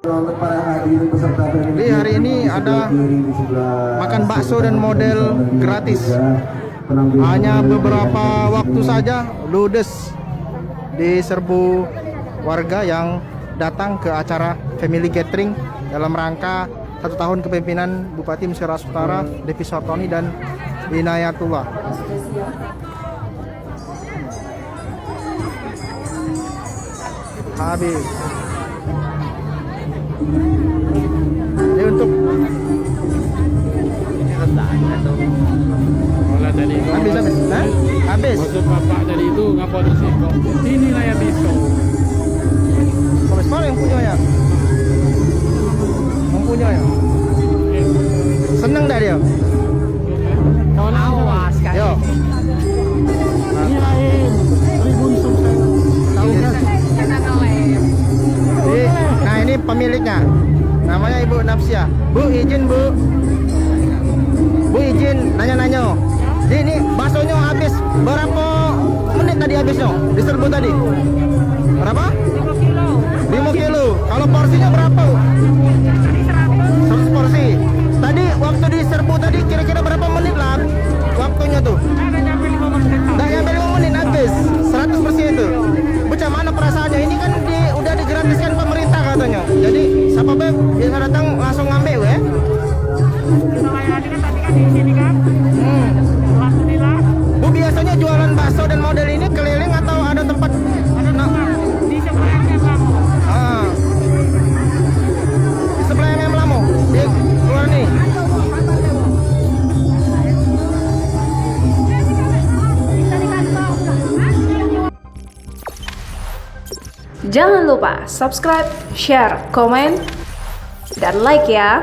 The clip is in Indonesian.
Untuk para hadirin peserta Jadi hari ini ada makan bakso dan model gratis. Hanya beberapa waktu saja ludes diserbu warga yang datang ke acara Family Gathering dalam rangka 1 tahun kepemimpinan Bupati Mesir Utara Devi Sartoni dan Inayatullah. Habis. Ini untuk habis. Nah, habis. Maksud bapak tadi itu ngapa tuh sih kok? Inilah yang bisa. Sampai sekarang yang punya ya. Mempunyai ya. Seneng dah dia. Awas kan. Yo. Ini lain. Tribun sukses. Tahu kan? Nah ini pemiliknya. Namanya Ibu Nafsia. Bu izin Bu. Bu izin nanya-nanya. Jadi ini baksonya habis berapa menit tadi habisnya? Diserbu tadi? Berapa? 5 kilo. Kalau porsinya berapa? 100 porsi. Tadi waktu diserbu tadi kira-kira berapa menit lah waktunya tuh? Nggak nyampe 5 menit habis 100 porsi itu. Bagaimana perasaannya? Ini kan udah digratiskan pemerintah katanya. Jadi siapa bisa datang langsung ngambil ya? Bu biasanya jualan bakso dan model ini keliling atau ada tempat? Di sebelah Kemlamu. Di sebelah MM Lamu. Di luar nih. Jangan lupa subscribe, share, komen, dan like ya.